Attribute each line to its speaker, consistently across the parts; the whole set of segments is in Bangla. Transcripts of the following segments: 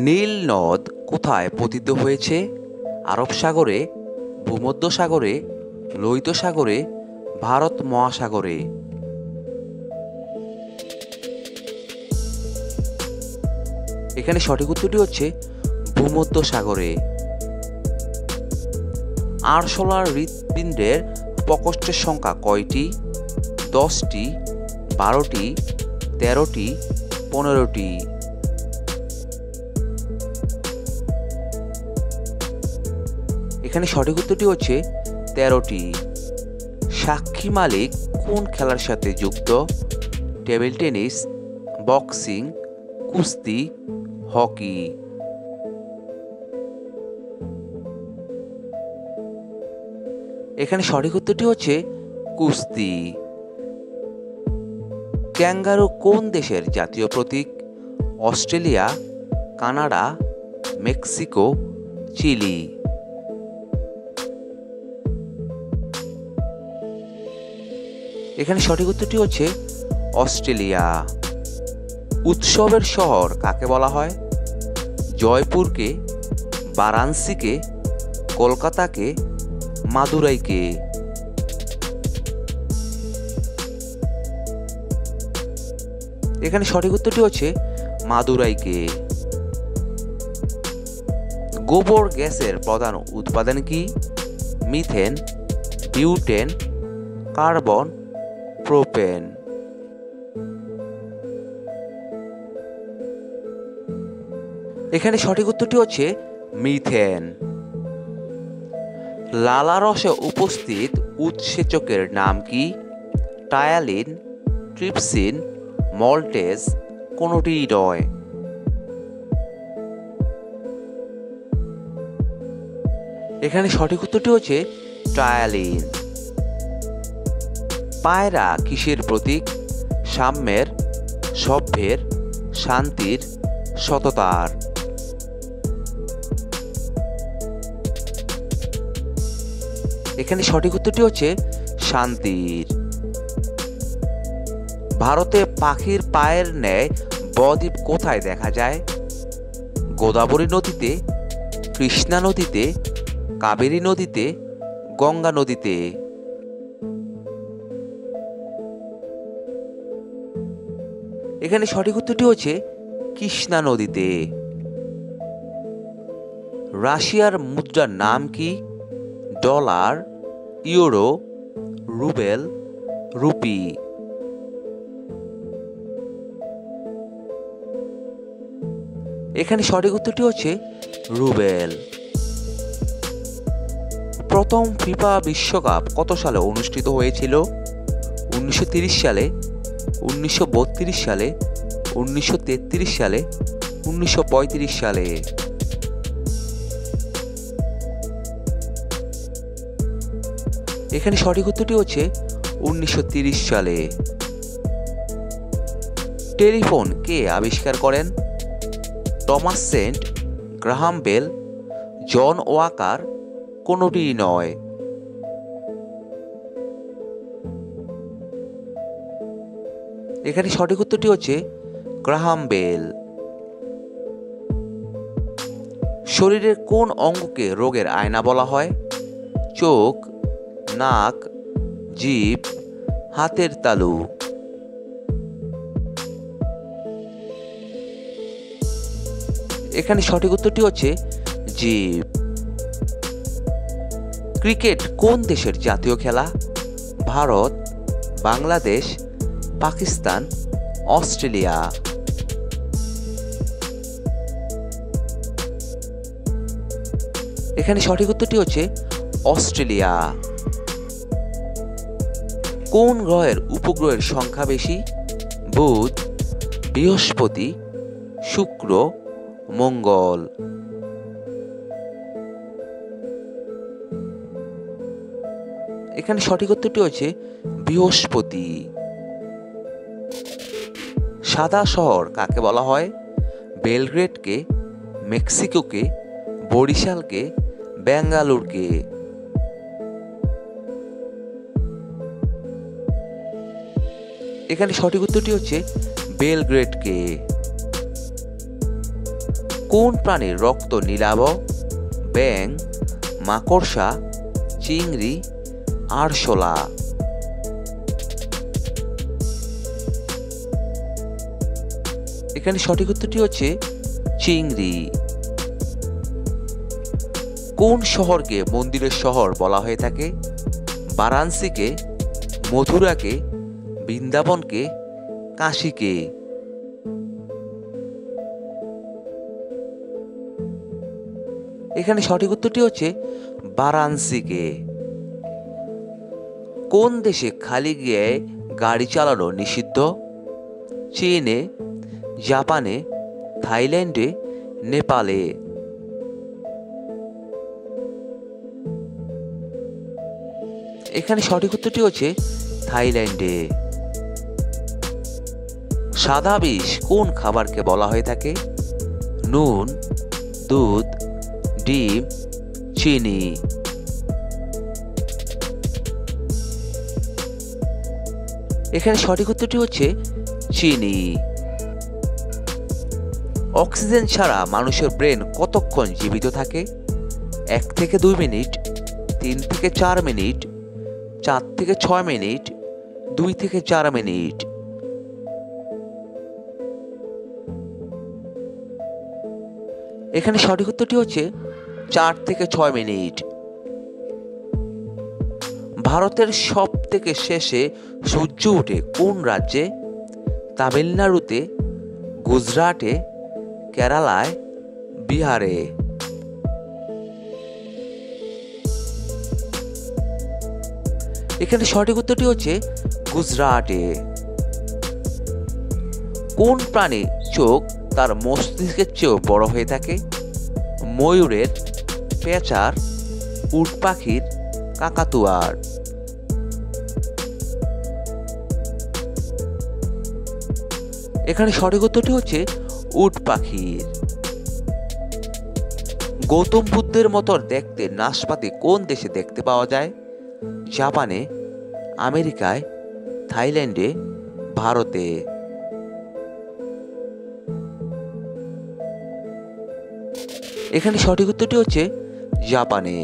Speaker 1: নীল নদ কোথায় পতিত হয়েছে? আরব সাগরে, ভূমধ্যসাগরে, লোহিত সাগরে, ভারত মহাসাগরে। এখানে সঠিক উত্তরটি হচ্ছে ভূমধ্যসাগরে। আরশোলার হৃৎপিণ্ডের প্রকোষ্ঠের সংখ্যা কয়টি? 10টি, 12টি, 13টি, 15টি। এখানে সঠিক উত্তরটি হচ্ছে 13টি। সাক্ষী মালিক কোন খেলার সাথে যুক্ত? টেবিল টেনিস, বক্সিং, কুস্তি, হকি। এখানে সঠিক উত্তরটি হচ্ছে কুস্তি। ক্যাঙ্গারু কোন দেশের জাতীয় প্রতীক? Australia, Canada, Mexico, Chile. এখানে সঠিক উত্তরটি হচ্ছে অস্ট্রেলিয়া। উৎসবের শহর কাকে বলা হয়? জয়পুরকে, বারাণসীকে, কলকাতাকে, মাদুরাইকে। এখানে সঠিক উত্তরটি হচ্ছে মাদুরাইকে। গোবর গ্যাসের প্রধান উৎপাদন কি? Methane, butane, carbon, propane. এখানে সঠিক উত্তরটি হচ্ছে মিথেন। লালারসে উপস্থিত উৎসেচকের নাম কি? টায়ালিন, ট্রিপসিন, মল্টেজ, কোনটিই নয়। এখানে সঠিক উত্তরটি হচ্ছে টায়ালিন। পায়রা কিসের প্রতীক? সাম্যের, সভ্যের, শান্তির, সততার। এখানে সঠিক উত্তরটি হচ্ছে শান্তির। ভারতে পাখির পায়ের ন্যায় বদ্বীপ কোথায় দেখা যায়? গোদাবরী নদীতে, কৃষ্ণা নদীতে, কাবেরী নদীতে, গঙ্গা নদীতে। এখানে সঠিক উত্তরটি হচ্ছে কৃষ্ণা নদীতে। রাশিয়ার মুদ্রার নাম কি? Dollar, euro, Rubel, rupee. এখানে সঠিক উত্তরটি হচ্ছে রুবেল। প্রথম ফিফা বিশ্বকাপ কত সালে অনুষ্ঠিত হয়েছিল? 1930 সালে, 1932 সালে, 1933 সালে, 1935 সালে। এখানে সঠিক উত্তরটি হচ্ছে 1930 সালে। টেলিফোন কে আবিষ্কার করেন? টমাস সেন্ট, গ্রাহাম বেল, জন ওয়াকার, কোনটিই নয়। এখানে সঠিক উত্তরটি হচ্ছে গ্রাহাম বেল। শরীরের কোন অঙ্গকে রোগের আয়না বলা হয়? চোখ, নাক, জিভ, হাতের তালু। এখানে সঠিক উত্তরটি হচ্ছে জিভ। ক্রিকেট কোন দেশের জাতীয় খেলা? ভারত, বাংলাদেশ, পাকিস্তান, অস্ট্রেলিয়া। এখানে সঠিক উত্তরটি হচ্ছে অস্ট্রেলিয়া। কোন গ্রহের উপগ্রহের সংখ্যা বেশি? বুধ, বৃহস্পতি, শুক্র, মঙ্গল। এখানে সঠিক উত্তরটি হচ্ছে বৃহস্পতি। সাদা শহর কাকে বলা হয়? বেলগ্রেডকে, মেক্সিকোকে, বরিশালকে, বেঙ্গালুরুকে। এখানে সঠিক উত্তরটি হচ্ছে বেলগ্রেডকে। কোন প্রাণীর রক্ত নীলাভ? ব্যাঙ, মাকড়সা, চিংড়ি, আরশোলা। এখানে সঠিক উত্তরটি হচ্ছে চিংড়ি। কোন শহরকে মন্দিরের শহর বলা হয়ে থাকে? বারাণসীকে, মথুরাকে, বৃন্দাবনকে, কাশীকে। এখানে সঠিক উত্তরটি হচ্ছে বারাণসীকে। কোন দেশে খালি গায়ে গাড়ি চালানো নিষিদ্ধ? চীনে, জাপানে, থাইল্যান্ডে, নেপালে। এখানে সঠিক উত্তরটি হচ্ছে থাইল্যান্ডে। সাদা বিষ কোন খাবারকে বলা হয়ে থাকে? নুন, দুধ, ডিম, চিনি। এখানে সঠিক উত্তরটি হচ্ছে চিনি। অক্সিজেন ছাড়া মানুষের ব্রেন কতক্ষণ জীবিত থাকে? 1 থেকে 2 মিনিট, 3 থেকে 4 মিনিট, 4 থেকে 6 মিনিট, 2 থেকে 4 মিনিট। এখানে সঠিক উত্তরটি হচ্ছে 4 থেকে 6 মিনিট। ভারতের সব থেকে শেষে সূর্য ওঠে কোন রাজ্যে? তামিলনাড়ুতে, গুজরাটে, কেরালায়, বিহারে। এখানে সঠিক উত্তরটি হচ্ছে গুজরাটে। কোন প্রাণীর চোখ তার মস্তিষ্কের চেয়েও বড় হয়ে থাকে? ময়ূরের, পেঁচার, উট পাখির, কাকাতুয়ার। এখানে সঠিক উত্তরটি হচ্ছে উট পাখির। গৌতম বুদ্ধের মতো দেখতে নাশপাতি কোন দেশে দেখতে পাওয়া যায়? জাপানে, আমেরিকায়, থাইল্যান্ডে, ভারতে। এখানে সঠিক উত্তরটি হচ্ছে জাপানে।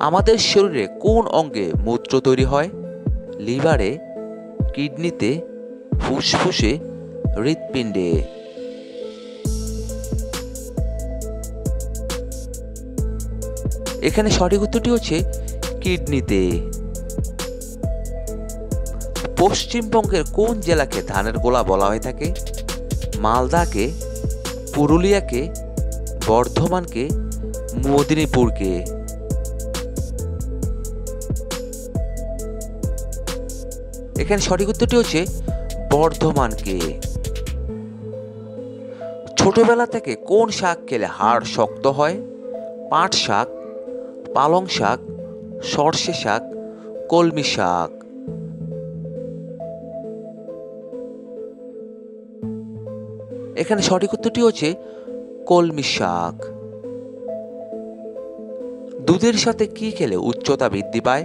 Speaker 1: আমাদের শরীরে কোন অঙ্গে মূত্র তৈরি হয়? লিভারে, কিডনিতে, ফুসফুসে, হৃৎপিণ্ডে। এখানে সঠিক উত্তরটি হচ্ছে কিডনিতে। পশ্চিমবঙ্গের কোন জেলাকে ধানের গোলা বলা হয়ে থাকে? মালদাকে, পুরুলিয়াকে, বর্ধমানকে, মেদিনীপুরকে। এখানে সঠিক উত্তরটি হচ্ছে বর্ধমানকে। ছোটবেলা থেকে কোন শাক খেলে হাড় শক্ত হয়? পাট শাক, পালং শাক, সর্ষে শাক, কলমি শাক। এখানে সঠিক উত্তরটি হচ্ছে কলমি শাক। দুধের সাথে কি খেলে উচ্চতা বৃদ্ধি পায়?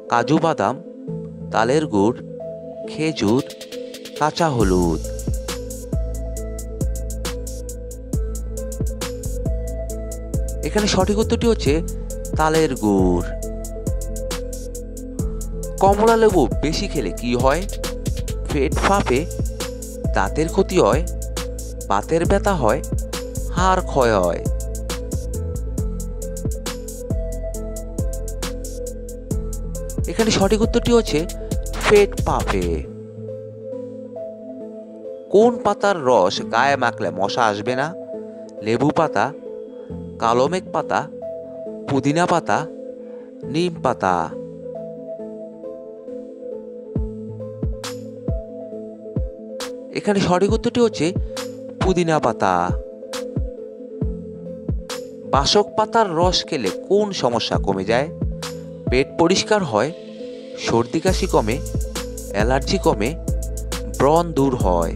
Speaker 1: কাজু বাদাম, তালের গুড়, খেজুর, কাঁচা হলুদ। এখানে সঠিক উত্তরটি হচ্ছে তালের গুড়। কমলা লেবু বেশি খেলে কি হয়? পেট ফাঁপে, দাঁতের ক্ষতি হয়, বাতের ব্যথা হয়, হাড় ক্ষয় হয়। এখানে সঠিক উত্তরটি হচ্ছে পেট ফাঁপে। কোন পাতার রস গায়ে মাখলে মশা আসবে না? লেবু পাতা, কালোমেঘ পাতা, পুদিনা পাতা, নিম পাতা। এখানে সঠিক উত্তরটি হচ্ছে পুদিনা পাতা। বাসক পাতার রস খেলে কোন সমস্যা কমে যায়? পেট পরিষ্কার হয়, সর্দি কাশি কমে, অ্যালার্জি কমে, ব্রণ দূর হয়।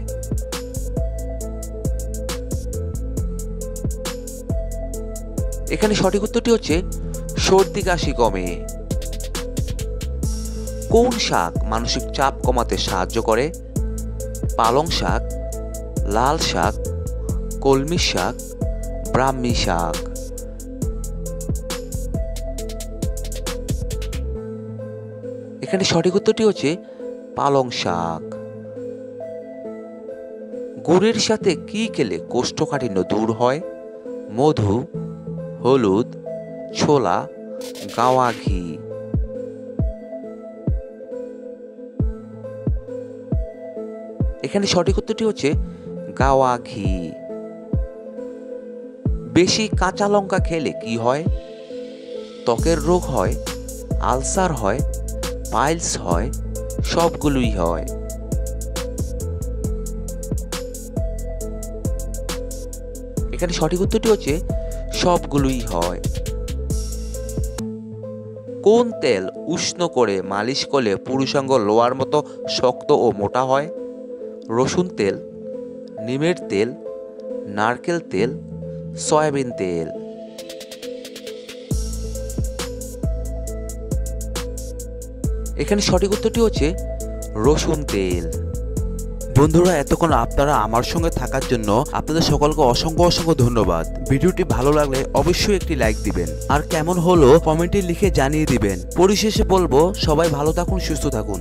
Speaker 1: এখানে সঠিক উত্তরটি হচ্ছে সর্দি কাশি কমে। কোন শাক মানসিক চাপ কমাতে সাহায্য করে? পালং শাক, লাল শাক, কলমি শাক, ব্রাহ্মী শাক। এখানে সঠিক উত্তরটি হচ্ছে পালং শাক। গুড়ের সাথে কি খেলে কোষ্ঠকাঠিন্য দূর হয়? মধু, হলুদ, ছোলা, গাওয়া ঘি। এখানে সঠিক উত্তরটি হচ্ছে গাওয়া ঘি। বেশি কাঁচা লঙ্কা খেলে কি হয়? ত্বকের রোগ হয়, আলসার হয়, পাইলস হয়, সবগুলোই হয়। এখানে সঠিক উত্তরটি হচ্ছে সবগুলোই হয়। কোন তেল উষ্ণ করে মালিশ করলে পুরুষাঙ্গ লোহার মতো শক্ত ও মোটা হয়? রসুন তেল, নিমের তেল, নারকেল তেল, সয়াবিন তেল। এখানে সঠিক উত্তরটি হচ্ছে রসুন তেল। বন্ধুরা, এতক্ষণ আপনারা আমার সঙ্গে থাকার জন্য আপনাদের সকলকে অসংখ্য অসংখ্য ধন্যবাদ। ভিডিওটি ভালো লাগলে অবশ্যই একটি লাইক দিবেন, আর কেমন হলো কমেন্টে লিখে জানিয়ে দিবেন। পরিশেষে বলবো, সবাই ভালো থাকুন, সুস্থ থাকুন।